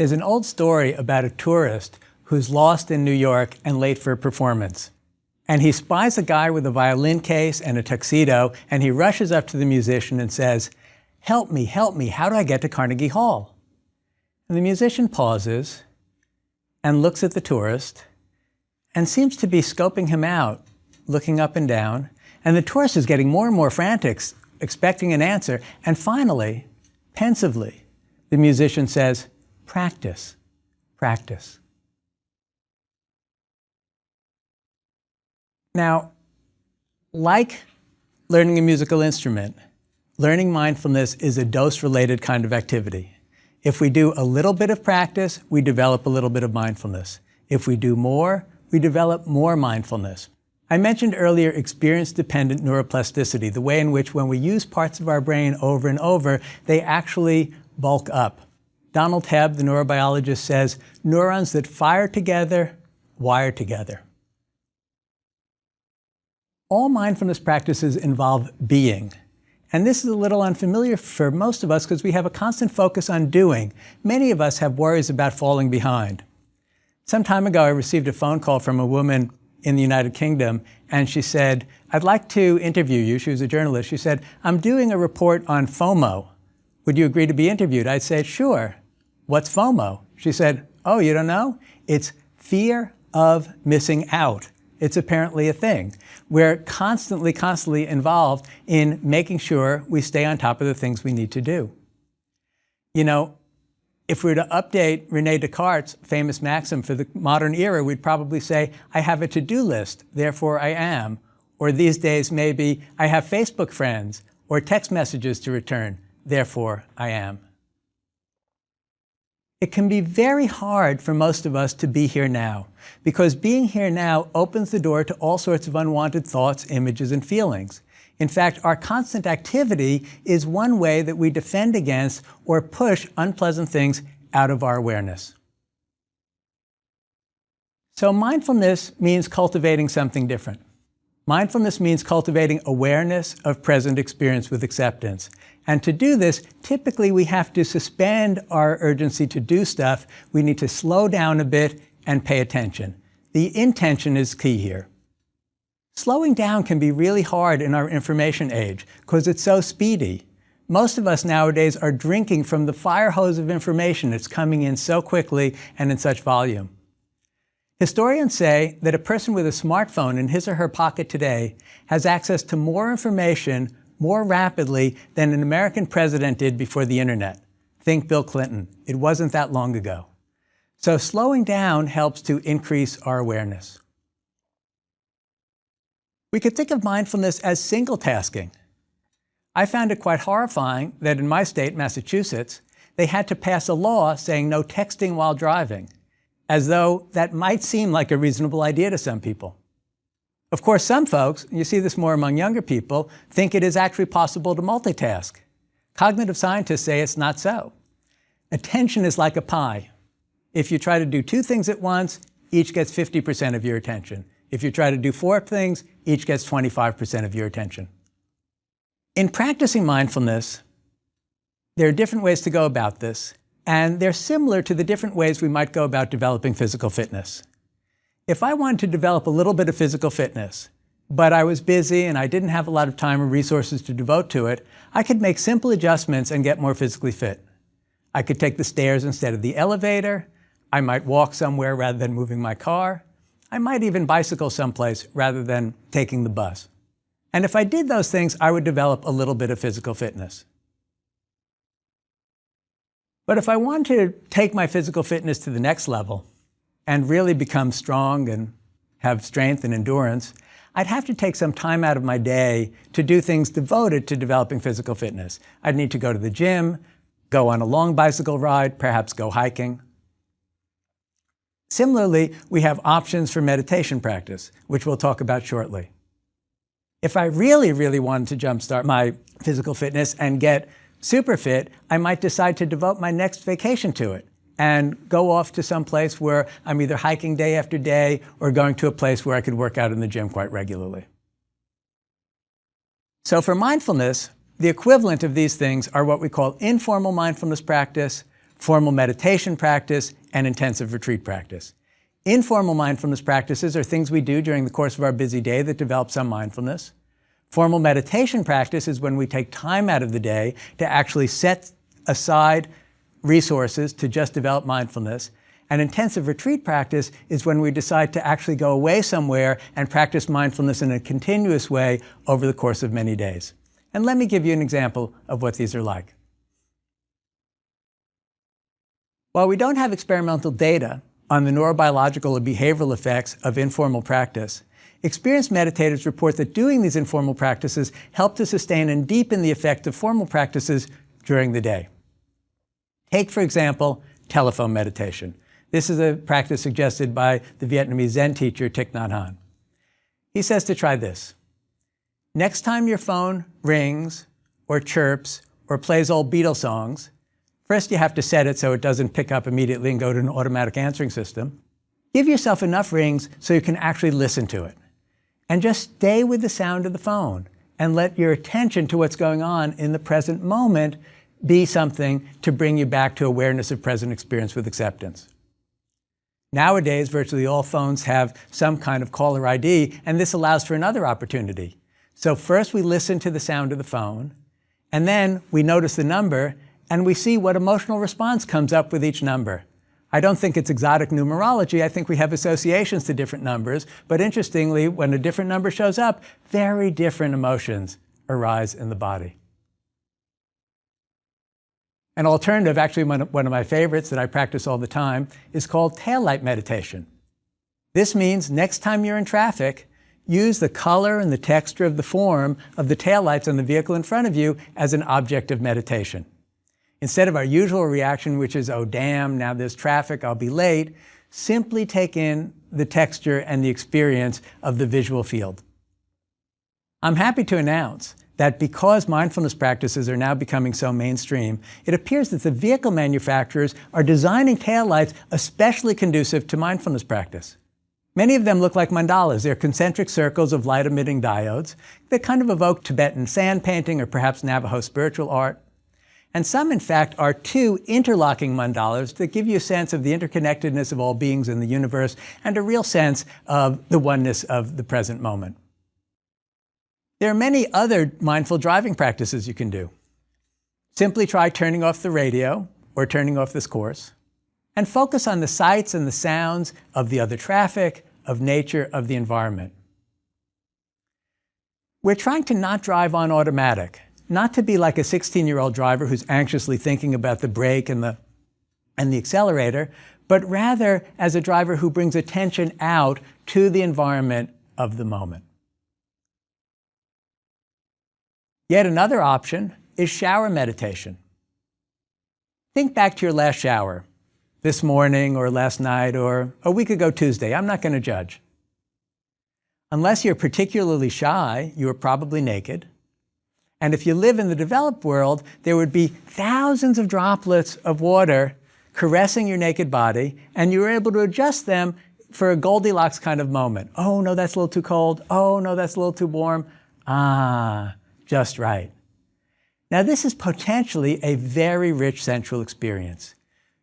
There's an old story about a tourist who's lost in New York and late for a performance. And he spies a guy with a violin case and a tuxedo, and he rushes up to the musician and says, help me, how do I get to Carnegie Hall? And the musician pauses and looks at the tourist and seems to be scoping him out, looking up and down. And the tourist is getting more and more frantic, expecting an answer. And finally, pensively, the musician says, practice, practice. Now, like learning a musical instrument, learning mindfulness is a dose-related kind of activity. If we do a little bit of practice, we develop a little bit of mindfulness. If we do more, we develop more mindfulness. I mentioned earlier experience-dependent neuroplasticity, the way in which when we use parts of our brain over and over, they actually bulk up. Donald Hebb, the neurobiologist, says, neurons that fire together, wire together. All mindfulness practices involve being. And this is a little unfamiliar for most of us because we have a constant focus on doing. Many of us have worries about falling behind. Some time ago, I received a phone call from a woman in the United Kingdom, and she said, I'd like to interview you. She was a journalist. She said, I'm doing a report on FOMO. Would you agree to be interviewed? I said, sure. What's FOMO? She said, oh, you don't know? It's fear of missing out. It's apparently a thing. We're constantly involved in making sure we stay on top of the things we need to do. You know, if we were to update René Descartes' famous maxim for the modern era, we'd probably say, I have a to-do list, therefore I am. Or these days, maybe, I have Facebook friends or text messages to return, therefore I am. It can be very hard for most of us to be here now, because being here now opens the door to all sorts of unwanted thoughts, images, and feelings. In fact, our constant activity is one way that we defend against or push unpleasant things out of our awareness. So mindfulness means cultivating something different. Mindfulness means cultivating awareness of present experience with acceptance. And to do this, typically we have to suspend our urgency to do stuff. We need to slow down a bit and pay attention. The intention is key here. Slowing down can be really hard in our information age because it's so speedy. Most of us nowadays are drinking from the fire hose of information that's coming in so quickly and in such volume. Historians say that a person with a smartphone in his or her pocket today has access to more information more rapidly than an American president did before the internet. Think Bill Clinton. It wasn't that long ago. So slowing down helps to increase our awareness. We could think of mindfulness as single tasking. I found it quite horrifying that in my state, Massachusetts, they had to pass a law saying no texting while driving, as though that might seem like a reasonable idea to some people. Of course, some folks, you see this more among younger people, think it is actually possible to multitask. Cognitive scientists say it's not so. Attention is like a pie. If you try to do two things at once, each gets 50% of your attention. If you try to do four things, each gets 25% of your attention. In practicing mindfulness, there are different ways to go about this, and they're similar to the different ways we might go about developing physical fitness. If I wanted to develop a little bit of physical fitness, but I was busy and I didn't have a lot of time or resources to devote to it, I could make simple adjustments and get more physically fit. I could take the stairs instead of the elevator. I might walk somewhere rather than moving my car. I might even bicycle someplace rather than taking the bus. And if I did those things, I would develop a little bit of physical fitness. But if I wanted to take my physical fitness to the next level and really become strong and have strength and endurance, I'd have to take some time out of my day to do things devoted to developing physical fitness. I'd need to go to the gym, go on a long bicycle ride, perhaps go hiking. Similarly, we have options for meditation practice, which we'll talk about shortly. If I really wanted to jumpstart my physical fitness and get super fit, I might decide to devote my next vacation to it and go off to some place where I'm either hiking day after day or going to a place where I could work out in the gym quite regularly. So for mindfulness, the equivalent of these things are what we call informal mindfulness practice, formal meditation practice, and intensive retreat practice. Informal mindfulness practices are things we do during the course of our busy day that develop some mindfulness. Formal meditation practice is when we take time out of the day to actually set aside resources to just develop mindfulness. And intensive retreat practice is when we decide to actually go away somewhere and practice mindfulness in a continuous way over the course of many days. And let me give you an example of what these are like. While we don't have experimental data on the neurobiological or behavioral effects of informal practice, experienced meditators report that doing these informal practices help to sustain and deepen the effect of formal practices during the day. Take, for example, telephone meditation. This is a practice suggested by the Vietnamese Zen teacher Thich Nhat Hanh. He says to try this. Next time your phone rings or chirps or plays old Beatles songs, first you have to set it so it doesn't pick up immediately and go to an automatic answering system. Give yourself enough rings so you can actually listen to it. And just stay with the sound of the phone and let your attention to what's going on in the present moment be something to bring you back to awareness of present experience with acceptance. Nowadays, virtually all phones have some kind of caller ID, and this allows for another opportunity. So first we listen to the sound of the phone, and then we notice the number, and we see what emotional response comes up with each number. I don't think it's exotic numerology. I think we have associations to different numbers, but interestingly, when a different number shows up, very different emotions arise in the body. An alternative, actually one of my favorites that I practice all the time, is called taillight meditation. This means next time you're in traffic, use the color and the texture of the form of the taillights on the vehicle in front of you as an object of meditation. Instead of our usual reaction, which is, oh damn, now there's traffic, I'll be late, simply take in the texture and the experience of the visual field. I'm happy to announce that because mindfulness practices are now becoming so mainstream, it appears that the vehicle manufacturers are designing taillights especially conducive to mindfulness practice. Many of them look like mandalas. They're concentric circles of light-emitting diodes that kind of evoke Tibetan sand painting or perhaps Navajo spiritual art. And some, in fact, are two interlocking mandalas that give you a sense of the interconnectedness of all beings in the universe and a real sense of the oneness of the present moment. There are many other mindful driving practices you can do. Simply try turning off the radio or turning off this course and focus on the sights and the sounds of the other traffic, of nature, of the environment. We're trying to not drive on automatic, not to be like a 16-year-old driver who's anxiously thinking about the brake and the accelerator, but rather as a driver who brings attention out to the environment of the moment. Yet another option is shower meditation. Think back to your last shower, this morning or last night or a week ago Tuesday. I'm not going to judge. Unless you're particularly shy, you are probably naked. And if you live in the developed world, there would be thousands of droplets of water caressing your naked body, and you were able to adjust them for a Goldilocks kind of moment. Oh, no, that's a little too cold. Oh, no, that's a little too warm. Ah, just right. Now, this is potentially a very rich sensual experience.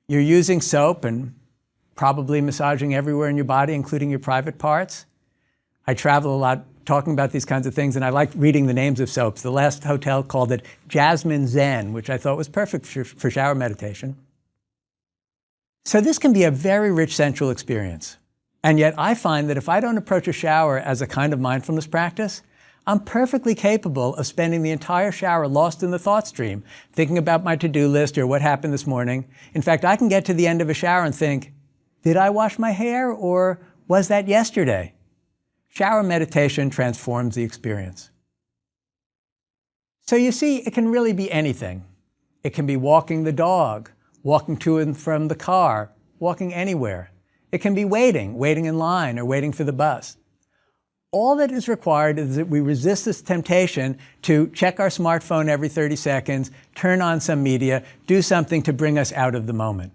You're using soap and probably massaging everywhere in your body, including your private parts. I travel a lot talking about these kinds of things, and I like reading the names of soaps. The last hotel called it Jasmine Zen, which I thought was perfect for shower meditation. So this can be a very rich sensual experience. And yet I find that if I don't approach a shower as a kind of mindfulness practice, I'm perfectly capable of spending the entire shower lost in the thought stream, thinking about my to-do list or what happened this morning. In fact, I can get to the end of a shower and think, did I wash my hair or was that yesterday? Shower meditation transforms the experience. So you see, it can really be anything. It can be walking the dog, walking to and from the car, walking anywhere. It can be waiting in line or waiting for the bus. All that is required is that we resist this temptation to check our smartphone every 30 seconds, turn on some media, do something to bring us out of the moment.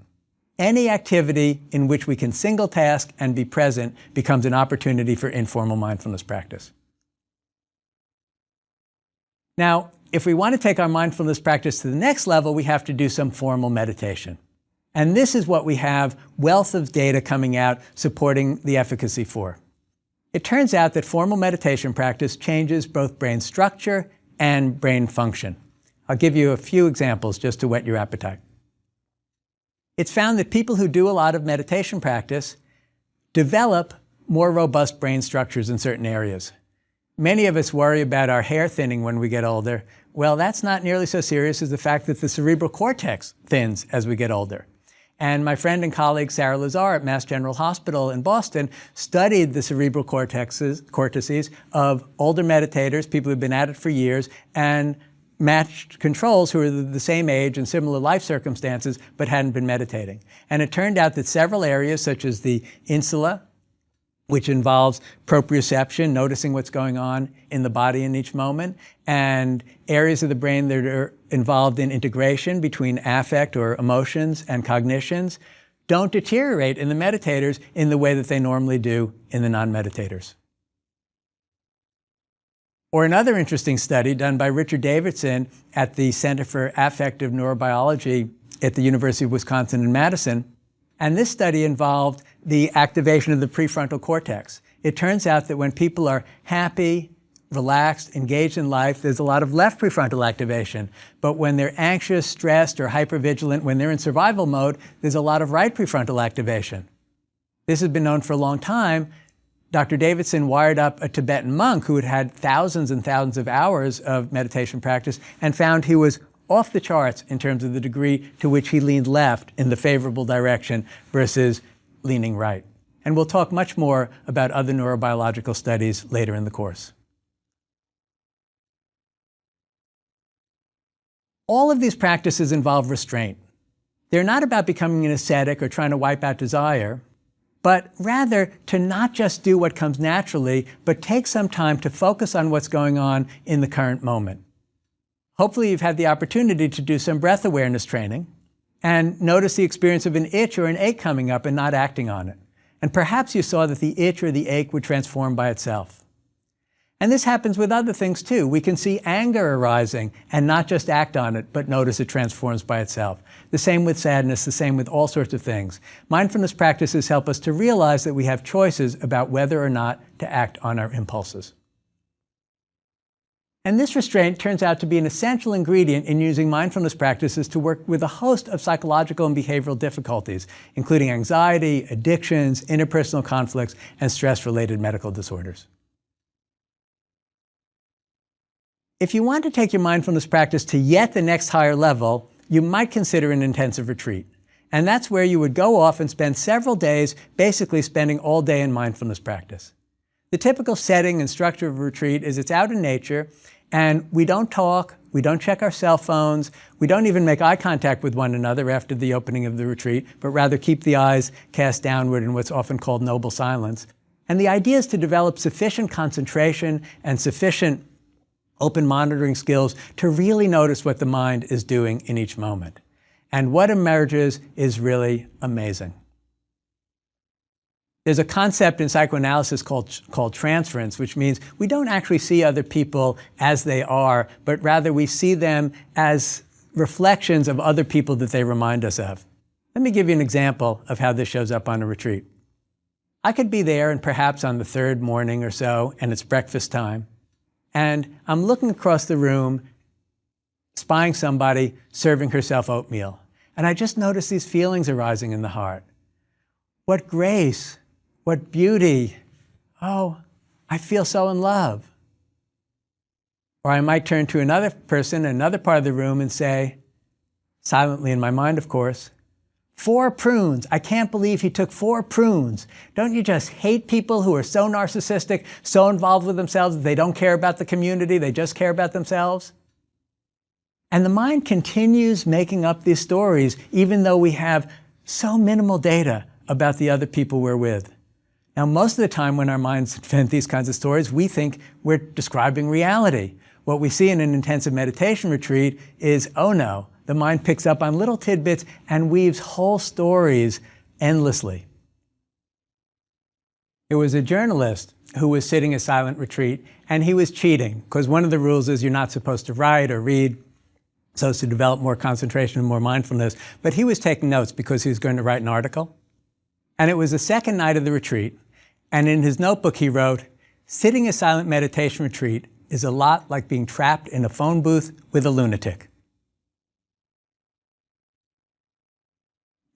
Any activity in which we can single task and be present becomes an opportunity for informal mindfulness practice. Now, if we want to take our mindfulness practice to the next level, we have to do some formal meditation. And this is what we have wealth of data coming out supporting the efficacy for. It turns out that formal meditation practice changes both brain structure and brain function. I'll give you a few examples just to whet your appetite. It's found that people who do a lot of meditation practice develop more robust brain structures in certain areas. Many of us worry about our hair thinning when we get older. Well, that's not nearly so serious as the fact that the cerebral cortex thins as we get older. And my friend and colleague Sarah Lazar at Mass General Hospital in Boston studied the cerebral cortices of older meditators, people who've been at it for years, and matched controls who were the same age and similar life circumstances but hadn't been meditating. And it turned out that several areas, such as the insula, which involves proprioception, noticing what's going on in the body in each moment, and areas of the brain that are involved in integration between affect or emotions and cognitions, don't deteriorate in the meditators in the way that they normally do in the non-meditators. Or another interesting study done by Richard Davidson at the Center for Affective Neurobiology at the University of Wisconsin in Madison. And this study involved the activation of the prefrontal cortex. It turns out that when people are happy, relaxed, engaged in life, there's a lot of left prefrontal activation. But when they're anxious, stressed, or hypervigilant, when they're in survival mode, there's a lot of right prefrontal activation. This has been known for a long time. Dr. Davidson wired up a Tibetan monk who had had thousands and thousands of hours of meditation practice and found he was off the charts in terms of the degree to which he leaned left in the favorable direction versus leaning right. And we'll talk much more about other neurobiological studies later in the course. All of these practices involve restraint. They're not about becoming an ascetic or trying to wipe out desire, but rather to not just do what comes naturally, but take some time to focus on what's going on in the current moment. Hopefully you've had the opportunity to do some breath awareness training and notice the experience of an itch or an ache coming up and not acting on it. And perhaps you saw that the itch or the ache would transform by itself. And this happens with other things too. We can see anger arising and not just act on it, but notice it transforms by itself. The same with sadness, the same with all sorts of things. Mindfulness practices help us to realize that we have choices about whether or not to act on our impulses. And this restraint turns out to be an essential ingredient in using mindfulness practices to work with a host of psychological and behavioral difficulties, including anxiety, addictions, interpersonal conflicts, and stress-related medical disorders. If you want to take your mindfulness practice to yet the next higher level, you might consider an intensive retreat. And that's where you would go off and spend several days basically spending all day in mindfulness practice. The typical setting and structure of a retreat is it's out in nature, and we don't talk, we don't check our cell phones, we don't even make eye contact with one another after the opening of the retreat, but rather keep the eyes cast downward in what's often called noble silence. And the idea is to develop sufficient concentration and sufficient open monitoring skills to really notice what the mind is doing in each moment. And what emerges is really amazing. There's a concept in psychoanalysis called transference, which means we don't actually see other people as they are, but rather we see them as reflections of other people that they remind us of. Let me give you an example of how this shows up on a retreat. I could be there and perhaps on the third morning or so, and it's breakfast time, and I'm looking across the room, spying somebody serving herself oatmeal. And I just notice these feelings arising in the heart. What grace, what beauty. Oh, I feel so in love. Or I might turn to another person in another part of the room and say, silently in my mind, of course, 4 prunes. I can't believe he took 4 prunes. Don't you just hate people who are so narcissistic, so involved with themselves that they don't care about the community, they just care about themselves? And the mind continues making up these stories, even though we have so minimal data about the other people we're with. Now, most of the time when our minds invent these kinds of stories, we think we're describing reality. What we see in an intensive meditation retreat is, oh no, the mind picks up on little tidbits and weaves whole stories endlessly. There was a journalist who was sitting a silent retreat, and he was cheating, because one of the rules is you're not supposed to write or read. so as to develop more concentration and more mindfulness. But he was taking notes because he was going to write an article. And it was the second night of the retreat. And in his notebook, he wrote, "Sitting a silent meditation retreat is a lot like being trapped in a phone booth with a lunatic."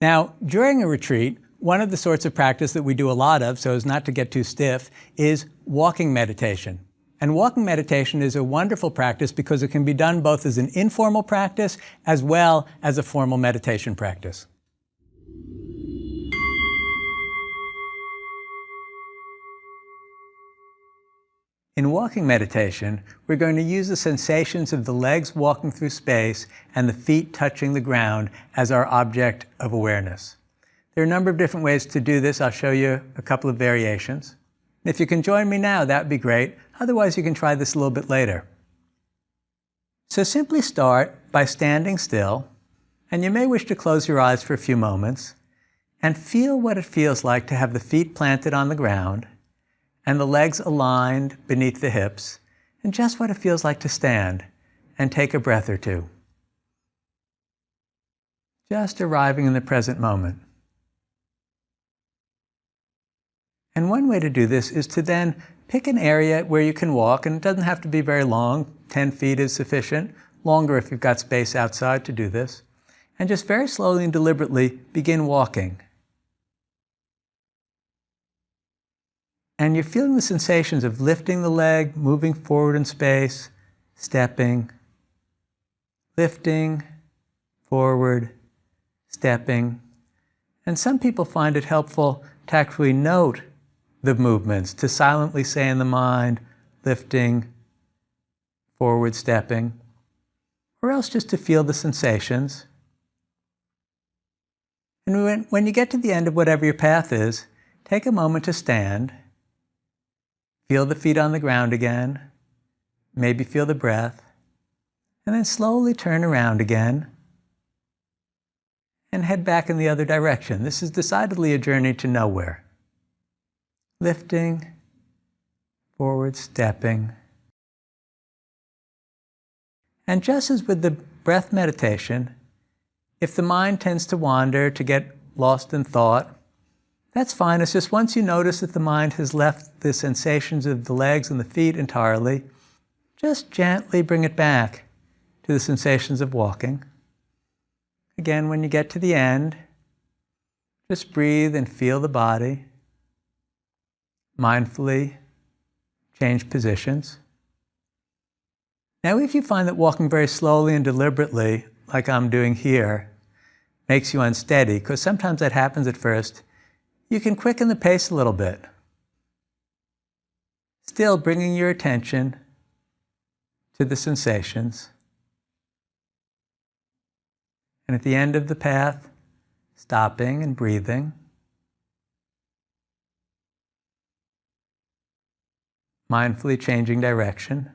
Now, during a retreat, one of the sorts of practice that we do a lot of, so as not to get too stiff, is walking meditation. And walking meditation is a wonderful practice because it can be done both as an informal practice as well as a formal meditation practice. In walking meditation, we're going to use the sensations of the legs walking through space and the feet touching the ground as our object of awareness. There are a number of different ways to do this. I'll show you a couple of variations. If you can join me now, that would be great. Otherwise, you can try this a little bit later. So simply start by standing still, and you may wish to close your eyes for a few moments, and feel what it feels like to have the feet planted on the ground and the legs aligned beneath the hips, and just what it feels like to stand and take a breath or two. Just arriving in the present moment. And one way to do this is to then pick an area where you can walk, and it doesn't have to be very long. 10 feet is sufficient. Longer if you've got space outside to do this. And just very slowly and deliberately begin walking. And you're feeling the sensations of lifting the leg, moving forward in space, stepping, lifting, forward, stepping. And some people find it helpful to actually note the movements, to silently say in the mind, lifting, forward stepping, or else just to feel the sensations. And when you get to the end of whatever your path is, take a moment to stand, feel the feet on the ground again, maybe feel the breath, and then slowly turn around again and head back in the other direction. This is decidedly a journey to nowhere. Lifting, forward stepping. And just as with the breath meditation, if the mind tends to wander, to get lost in thought, that's fine. It's just once you notice that the mind has left the sensations of the legs and the feet entirely, just gently bring it back to the sensations of walking. Again, when you get to the end, just breathe and feel the body. Mindfully change positions. Now, if you find that walking very slowly and deliberately, like I'm doing here, makes you unsteady, because sometimes that happens at first, you can quicken the pace a little bit. Still bringing your attention to the sensations. And at the end of the path, stopping and breathing. Mindfully changing direction.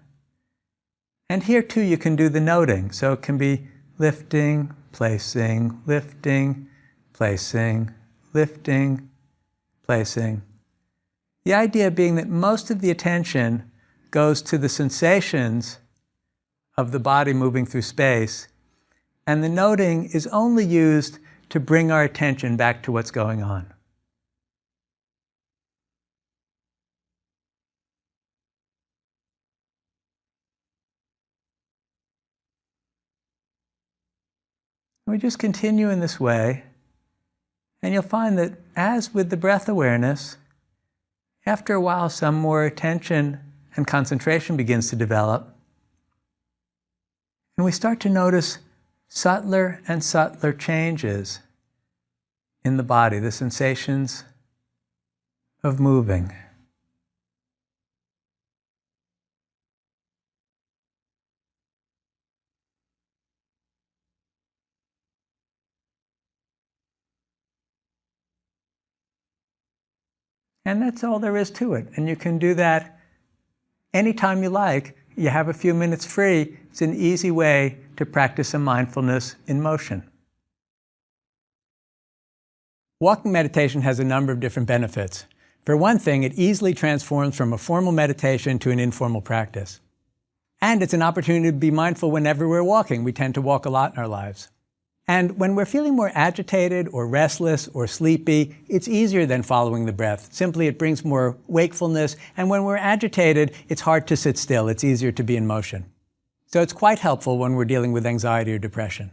And here too you can do the noting. So it can be lifting, placing, lifting, placing, lifting, placing. The idea being that most of the attention goes to the sensations of the body moving through space, and the noting is only used to bring our attention back to what's going on. We just continue in this way, and you'll find that as with the breath awareness, after a while some more attention and concentration begins to develop, and we start to notice subtler and subtler changes in the body, the sensations of moving. And that's all there is to it. And you can do that anytime you like. You have a few minutes free. It's an easy way to practice some mindfulness in motion. Walking meditation has a number of different benefits. For one thing, it easily transforms from a formal meditation to an informal practice. And it's an opportunity to be mindful whenever we're walking. We tend to walk a lot in our lives. And when we're feeling more agitated or restless or sleepy, it's easier than following the breath. Simply, it brings more wakefulness. And when we're agitated, it's hard to sit still. It's easier to be in motion. So it's quite helpful when we're dealing with anxiety or depression.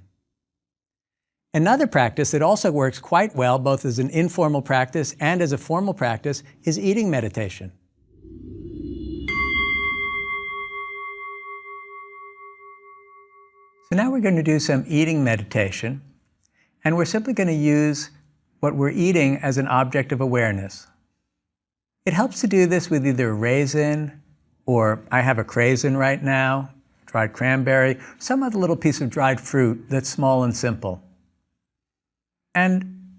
Another practice that also works quite well, both as an informal practice and as a formal practice, is eating meditation. So now we're going to do some eating meditation, and we're simply going to use what we're eating as an object of awareness. It helps to do this with either a raisin, or I have a craisin right now, dried cranberry, some other little piece of dried fruit that's small and simple. And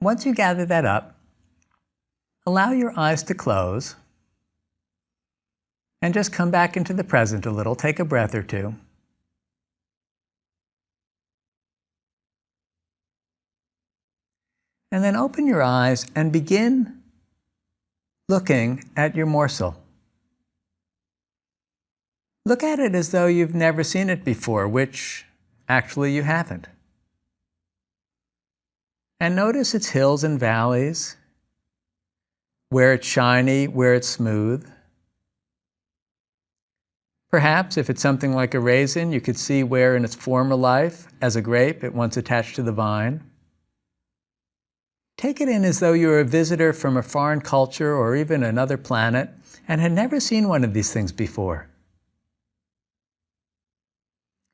once you gather that up, allow your eyes to close and just come back into the present a little. Take a breath or two. And then open your eyes and begin looking at your morsel. Look at it as though you've never seen it before, which actually you haven't. And notice its hills and valleys, where it's shiny, where it's smooth. Perhaps if it's something like a raisin, you could see where in its former life, as a grape, it once attached to the vine. Take it in as though you were a visitor from a foreign culture or even another planet and had never seen one of these things before.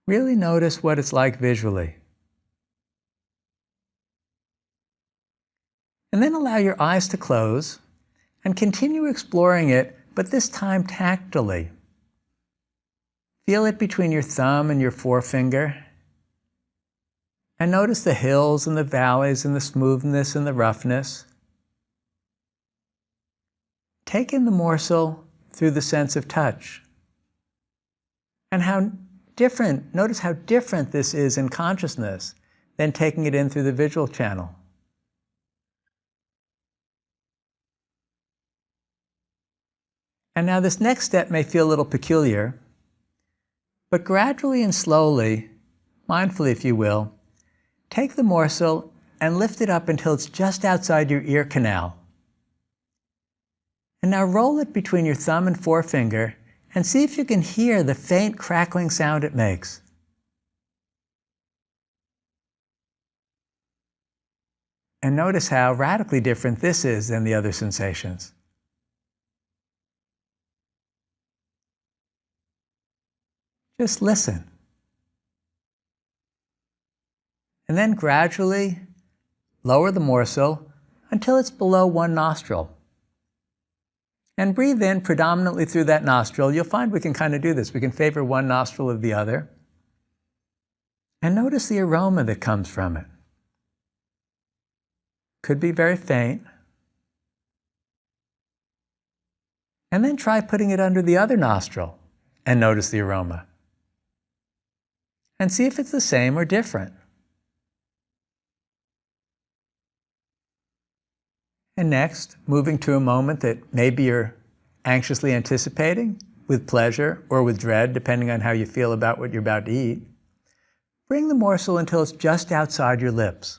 Really notice what it's like visually. And then allow your eyes to close and continue exploring it, but this time tactily. Feel it between your thumb and your forefinger. And notice the hills and the valleys and the smoothness and the roughness. Take in the morsel through the sense of touch. And notice how different this is in consciousness than taking it in through the visual channel. And now this next step may feel a little peculiar, but gradually and slowly, mindfully if you will, take the morsel and lift it up until it's just outside your ear canal. And now roll it between your thumb and forefinger and see if you can hear the faint crackling sound it makes. And notice how radically different this is than the other sensations. Just listen. And then gradually lower the morsel until it's below one nostril. And breathe in predominantly through that nostril. You'll find we can kind of do this. We can favor one nostril of the other. And notice the aroma that comes from it. Could be very faint. And then try putting it under the other nostril and notice the aroma. And see if it's the same or different. And next, moving to a moment that maybe you're anxiously anticipating, with pleasure or with dread, depending on how you feel about what you're about to eat, bring the morsel until it's just outside your lips.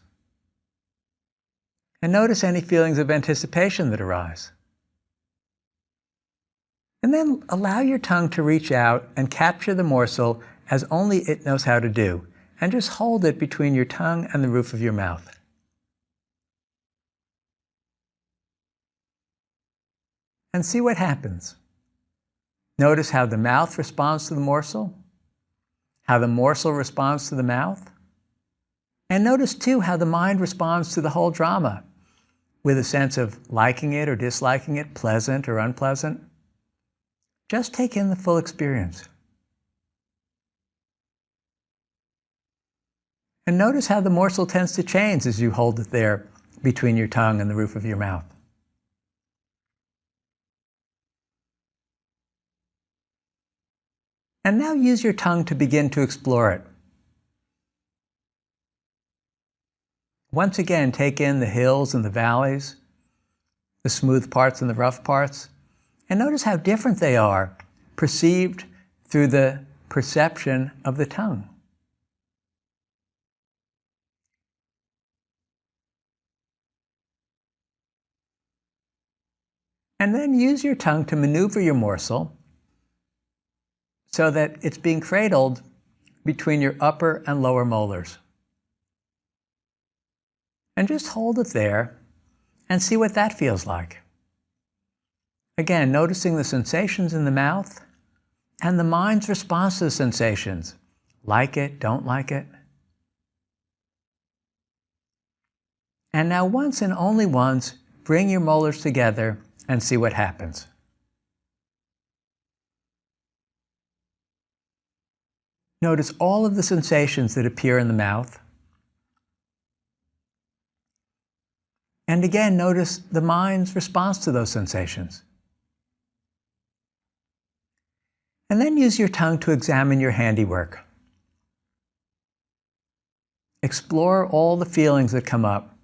And notice any feelings of anticipation that arise. And then allow your tongue to reach out and capture the morsel as only it knows how to do, and just hold it between your tongue and the roof of your mouth. And see what happens. Notice how the mouth responds to the morsel, how the morsel responds to the mouth, and notice too how the mind responds to the whole drama, with a sense of liking it or disliking it, pleasant or unpleasant. Just take in the full experience. And notice how the morsel tends to change as you hold it there between your tongue and the roof of your mouth. And now use your tongue to begin to explore it. Once again, take in the hills and the valleys, the smooth parts and the rough parts, and notice how different they are, perceived through the perception of the tongue. And then use your tongue to maneuver your morsel so that it's being cradled between your upper and lower molars. And just hold it there and see what that feels like. Again, noticing the sensations in the mouth and the mind's response to the sensations. Like it, don't like it. And now once and only once, bring your molars together and see what happens. Notice all of the sensations that appear in the mouth. And again, notice the mind's response to those sensations. And then use your tongue to examine your handiwork. Explore all the feelings that come up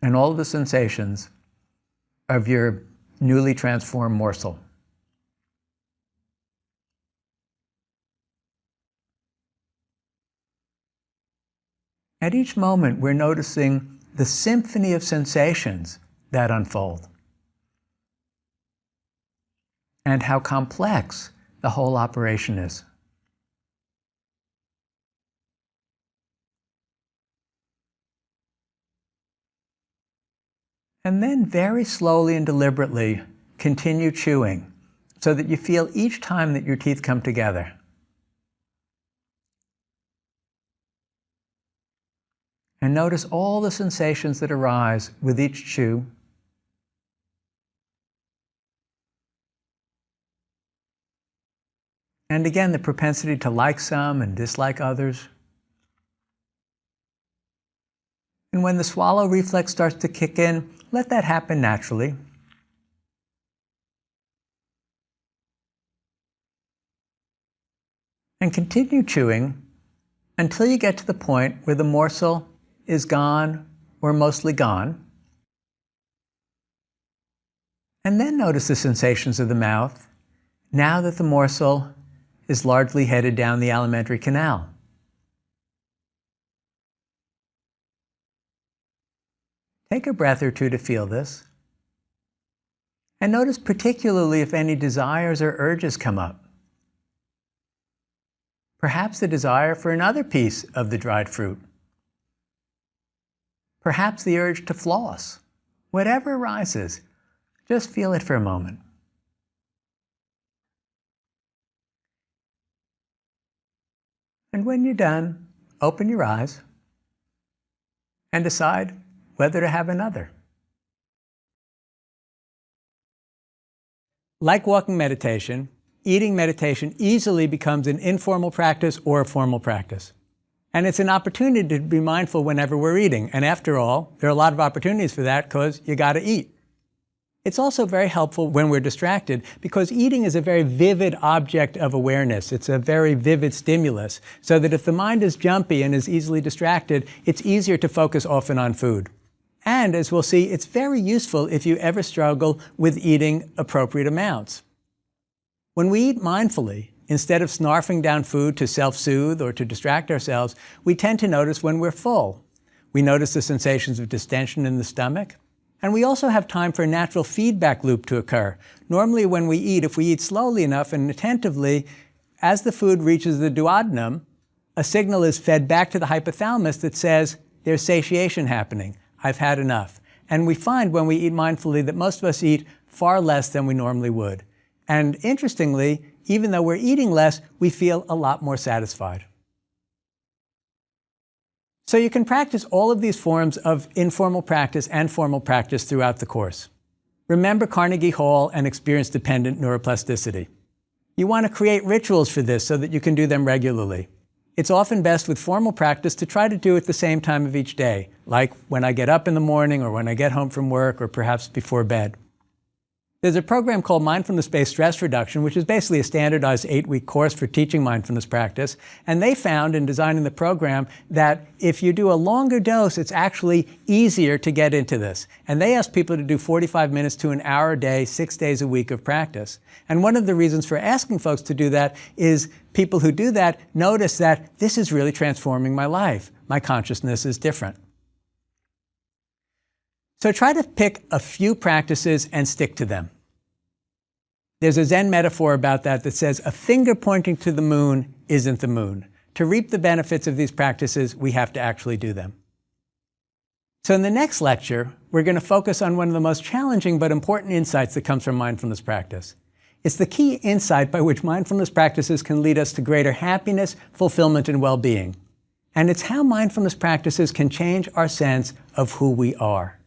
and all the sensations of your newly transformed morsel. At each moment, we're noticing the symphony of sensations that unfold and how complex the whole operation is. And then very slowly and deliberately continue chewing so that you feel each time that your teeth come together. And notice all the sensations that arise with each chew. And again, the propensity to like some and dislike others. And when the swallow reflex starts to kick in, let that happen naturally. And continue chewing until you get to the point where the morsel is gone or mostly gone. And then notice the sensations of the mouth now that the morsel is largely headed down the alimentary canal. Take a breath or two to feel this. And notice particularly if any desires or urges come up. Perhaps the desire for another piece of the dried fruit. Perhaps the urge to floss. Whatever arises, just feel it for a moment. And when you're done, open your eyes and decide whether to have another. Like walking meditation, eating meditation easily becomes an informal practice or a formal practice. And it's an opportunity to be mindful whenever we're eating. And after all, there are a lot of opportunities for that because you got to eat. It's also very helpful when we're distracted because eating is a very vivid object of awareness. It's a very vivid stimulus, so that if the mind is jumpy and is easily distracted, it's easier to focus often on food. And as we'll see, it's very useful if you ever struggle with eating appropriate amounts. When we eat mindfully, instead of snarfing down food to self-soothe or to distract ourselves, we tend to notice when we're full. We notice the sensations of distension in the stomach. And we also have time for a natural feedback loop to occur. Normally when we eat, if we eat slowly enough and attentively, as the food reaches the duodenum, a signal is fed back to the hypothalamus that says, there's satiation happening. I've had enough. And we find when we eat mindfully that most of us eat far less than we normally would. And interestingly, even though we're eating less, we feel a lot more satisfied. So you can practice all of these forms of informal practice and formal practice throughout the course. Remember Carnegie Hall and experience-dependent neuroplasticity. You want to create rituals for this so that you can do them regularly. It's often best with formal practice to try to do it the same time of each day, like when I get up in the morning or when I get home from work or perhaps before bed. There's a program called Mindfulness-Based Stress Reduction, which is basically a standardized 8-week course for teaching mindfulness practice. And they found in designing the program that if you do a longer dose, it's actually easier to get into this. And they asked people to do 45 minutes to an hour a day, 6 days a week of practice. And one of the reasons for asking folks to do that is people who do that notice that this is really transforming my life. My consciousness is different. So try to pick a few practices and stick to them. There's a Zen metaphor about that that says a finger pointing to the moon isn't the moon. To reap the benefits of these practices, we have to actually do them. So in the next lecture, we're going to focus on one of the most challenging but important insights that comes from mindfulness practice. It's the key insight by which mindfulness practices can lead us to greater happiness, fulfillment, and well-being. And it's how mindfulness practices can change our sense of who we are.